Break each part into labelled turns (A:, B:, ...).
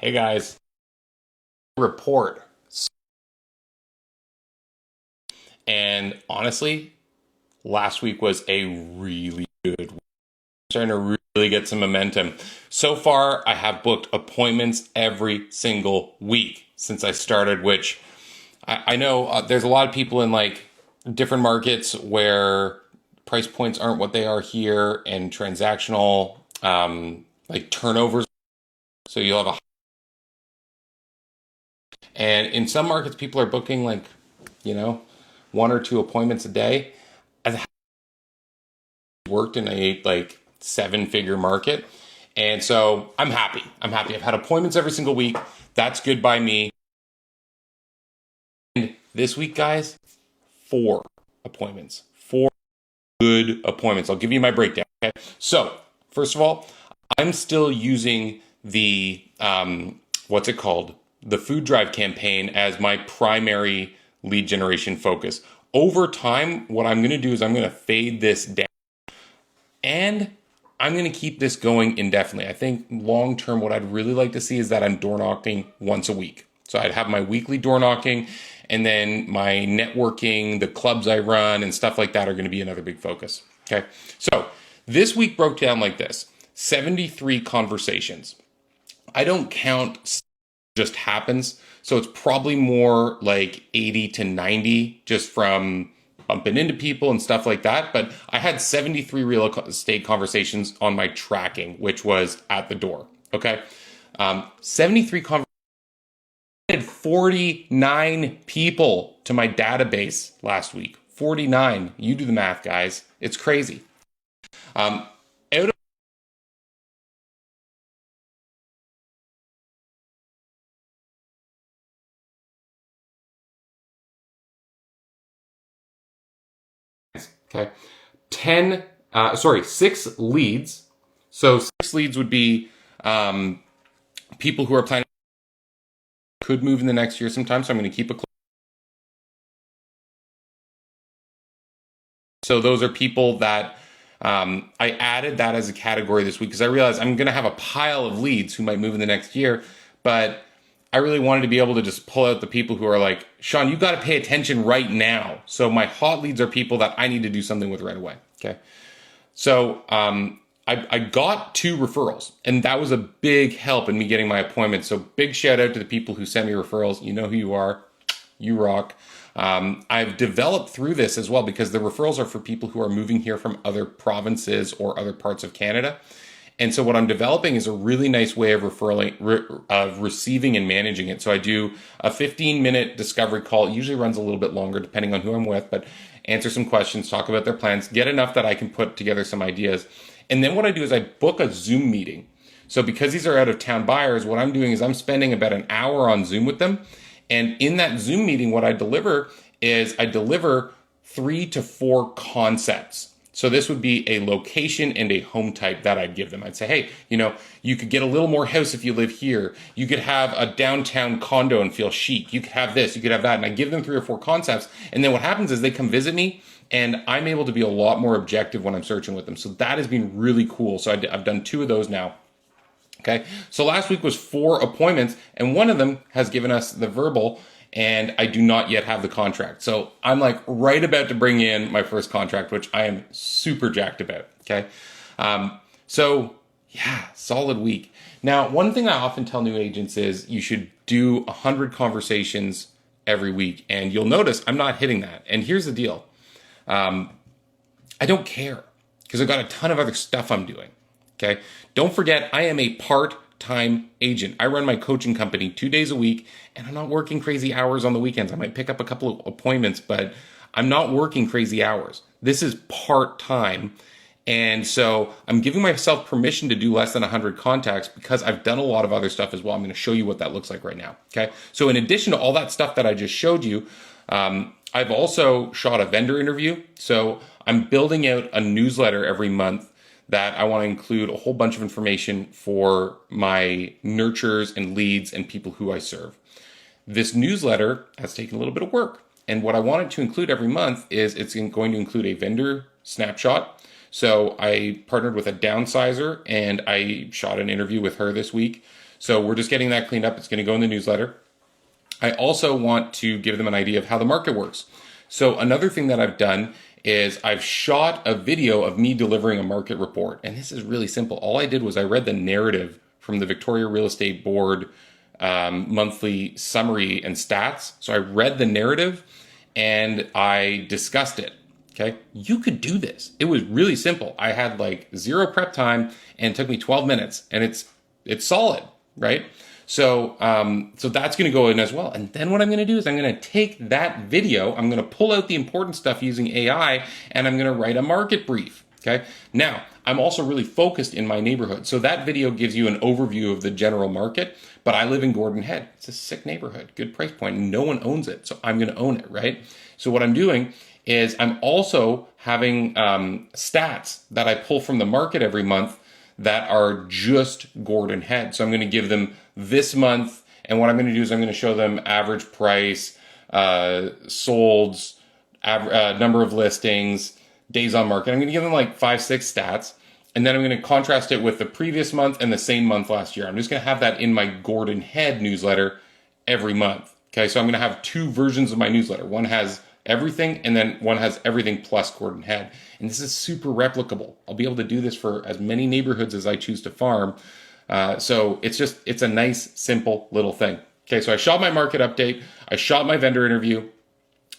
A: Hey guys, report. And honestly, last week was a really good week. Starting to really get some momentum. So far, I have booked appointments every single week since I started, which I know there's a lot of people in like different markets where price points aren't what they are here and transactional like turnovers. So you'll have a, and in some markets, people are booking like, you know, one or two appointments a day. I've worked in a like seven-figure market. And so I'm happy. I'm happy. I've had appointments every single week. That's good by me. And this week, guys, four appointments. Four good appointments. I'll give you my breakdown. Okay. So, first of all, I'm still using the what's it called? The food drive campaign as my primary lead generation focus. Over time, what I'm going to do is I'm going to fade this down. And I'm going to keep this going indefinitely. I think long term, what I'd really like to see is that I'm door knocking once a week. So I'd have my weekly door knocking, and then my networking, the clubs I run, and stuff like that are going to be another big focus. Okay. So this week broke down like this: 73 conversations. I don't count just happens. So it's probably more like 80 to 90 just from bumping into people and stuff like that. But I had 73 real estate conversations on my tracking, which was at the door. Okay. 73 conversations. I had 49 people to my database last week. 49. You do the math, guys. It's crazy. Out of okay, 6 leads. So 6 leads would be people who are planning could move in the next year sometime. So I'm going to keep a. So those are people that I added that as a category this week because I realized I'm going to have a pile of leads who might move in the next year, but I really wanted to be able to just pull out the people who are like, Sean, you got to pay attention right now. So my hot leads are people that I need to do something with right away. Okay. So I got 2 referrals, and that was a big help in me getting my appointment. So big shout out to the people who sent me referrals. You know who you are. You rock. I've developed through this as well because the referrals are for people who are moving here from other provinces or other parts of Canada. And so what I'm developing is a really nice way of receiving and managing it. So I do a 15-minute discovery call. It usually runs a little bit longer depending on who I'm with, but answer some questions, talk about their plans, get enough that I can put together some ideas. And then what I do is I book a Zoom meeting. So because these are out of town buyers, what I'm doing is I'm spending about an hour on Zoom with them. And in that Zoom meeting, what I deliver is I deliver 3 to 4 concepts. So this would be a location and a home type that I'd give them. I'd say, hey, you could get a little more house if you live here. You could have a downtown condo and feel chic. You could have this, you could have that. And I give them 3 or 4 concepts. And then what happens is they come visit me and I'm able to be a lot more objective when I'm searching with them. So that has been really cool. So I've done 2 of those now. Okay. So last week was 4 appointments and one of them has given us the verbal and I do not yet have the contract. So I'm like right about to bring in my first contract, which I am super jacked about. Okay. So yeah, solid week. Now, one thing I often tell new agents is you should do 100 conversations every week. And you'll notice I'm not hitting that. And here's the deal. I don't care because I've got a ton of other stuff I'm doing. Okay. Don't forget, I am a part-time agent. I run my coaching company 2 days a week and I'm not working crazy hours on the weekends. I might pick up a couple of appointments, but I'm not working crazy hours. This is part-time. And so I'm giving myself permission to do less than 100 contacts because I've done a lot of other stuff as well. I'm going to show you what that looks like right now. Okay. So in addition to all that stuff that I just showed you, I've also shot a vendor interview. So I'm building out a newsletter every month that I want to include a whole bunch of information for my nurturers and leads and people who I serve. This newsletter has taken a little bit of work. And what I wanted to include every month is it's going to include a vendor snapshot. So I partnered with a downsizer and I shot an interview with her this week. So we're just getting that cleaned up. It's going to go in the newsletter. I also want to give them an idea of how the market works. So another thing that I've done is I've shot a video of me delivering a market report. And this is really simple. All I did was I read the narrative from the Victoria Real Estate Board monthly summary and stats. So I read the narrative and I discussed it. Okay. You could do this. It was really simple. I had like zero prep time and it took me 12 minutes and it's solid, right? So that's going to go in as well. And then what I'm going to do is I'm going to take that video, I'm going to pull out the important stuff using AI, and I'm going to write a market brief. Okay. Now, I'm also really focused in my neighborhood. So that video gives you an overview of the general market, but I live in Gordon Head. It's a sick neighborhood, good price point. No one owns it. So I'm going to own it, right? So what I'm doing is I'm also having stats that I pull from the market every month that are just Gordon Head. So I'm going to give them this month, and what I'm going to do is I'm going to show them average price, solds, number of listings, days on market. I'm going to give them like 5-6 stats, and then I'm going to contrast it with the previous month and the same month last year. I'm just going to have that in my Gordon Head newsletter every month. Okay, so I'm going to have 2 versions of my newsletter. One has everything, and then one has everything plus Gordon Head. And this is super replicable. I'll be able to do this for as many neighborhoods as I choose to farm. So it's a nice, simple little thing. Okay, so I shot my market update. I shot my vendor interview.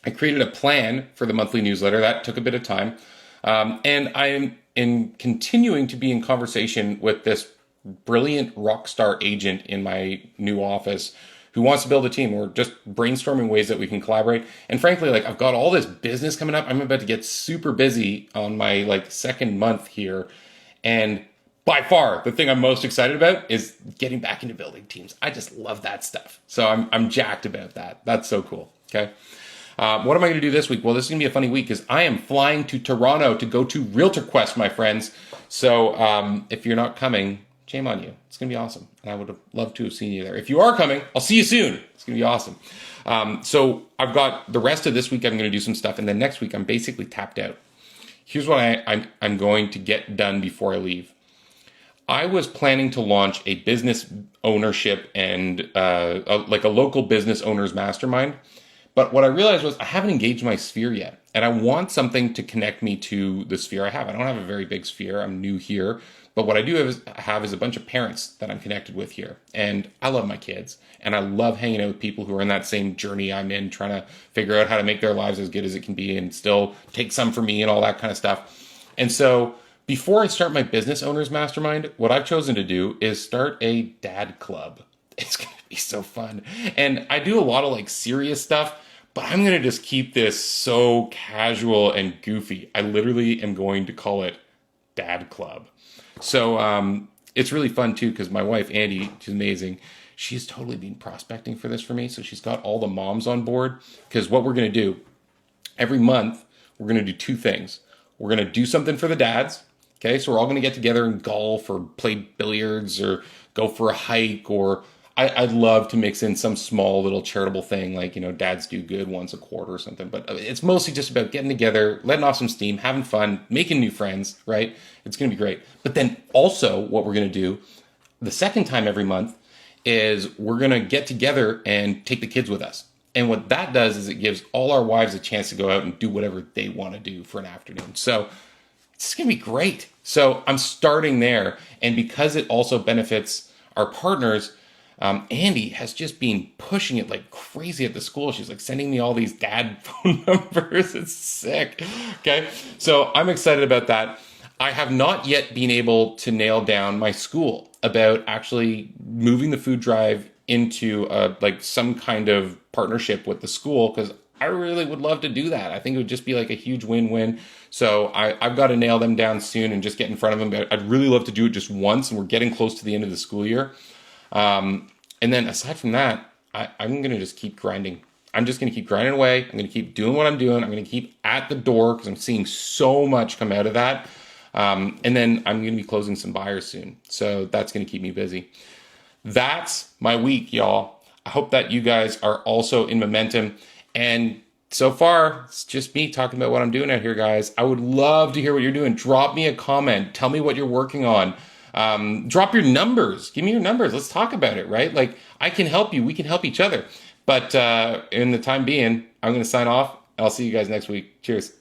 A: I created a plan for the monthly newsletter. That took a bit of time. And I am continuing to be in conversation with this brilliant rock star agent in my new office who wants to build a team. We're just brainstorming ways that we can collaborate. And frankly, like I've got all this business coming up. I'm about to get super busy on my like second month here. And by far, the thing I'm most excited about is getting back into building teams. I just love that stuff. So I'm jacked about that. That's so cool. Okay. What am I going to do this week? Well, this is going to be a funny week because I am flying to Toronto to go to Realtor Quest, my friends. So if you're not coming, shame on you. It's going to be awesome. And I would have loved to have seen you there. If you are coming, I'll see you soon. It's going to be awesome. So I've got the rest of this week, I'm going to do some stuff. And then next week, I'm basically tapped out. Here's what I'm going to get done before I leave. I was planning to launch a business ownership and like a local business owners mastermind. But what I realized was I haven't engaged my sphere yet. And I want something to connect me to the sphere I have. I don't have a very big sphere. I'm new here. But what I do have is a bunch of parents that I'm connected with here. And I love my kids. And I love hanging out with people who are in that same journey I'm in, trying to figure out how to make their lives as good as it can be and still take some from me and all that kind of stuff. And so before I start my business owners mastermind, what I've chosen to do is start a dad club. It's going to be so fun. And I do a lot of like serious stuff, but I'm going to just keep this so casual and goofy. I literally am going to call it Dad Club. So it's really fun too, because my wife, Andy, she's amazing. She's totally been prospecting for this for me. So she's got all the moms on board, because what we're going to do every month, we're going to do 2 things. We're going to do something for the dads. Okay, so we're all going to get together and golf or play billiards or go for a hike, or I'd love to mix in some small little charitable thing like, dads do good once a quarter or something. But it's mostly just about getting together, letting off some steam, having fun, making new friends, right? It's going to be great. But then also what we're going to do the second time every month is we're going to get together and take the kids with us. And what that does is it gives all our wives a chance to go out and do whatever they want to do for an afternoon. So it's going to be great. So I'm starting there. And because it also benefits our partners, Andy has just been pushing it like crazy at the school. She's like sending me all these dad phone numbers. It's sick. Okay. So I'm excited about that. I have not yet been able to nail down my school about actually moving the food drive into like some kind of partnership with the school, because I really would love to do that. I think it would just be like a huge win-win. So I've got to nail them down soon and just get in front of them. But I'd really love to do it just once, and we're getting close to the end of the school year. And then aside from that, I'm going to just keep grinding. I'm just going to keep grinding away. I'm going to keep doing what I'm doing. I'm going to keep at the door because I'm seeing so much come out of that. And then I'm going to be closing some buyers soon. So that's going to keep me busy. That's my week, y'all. I hope that you guys are also in momentum. And so far, it's just me talking about what I'm doing out here, guys. I would love to hear what you're doing. Drop me a comment. Tell me what you're working on. Drop your numbers. Give me your numbers. Let's talk about it, right? Like, I can help you. We can help each other. But in the time being, I'm going to sign off. I'll see you guys next week. Cheers.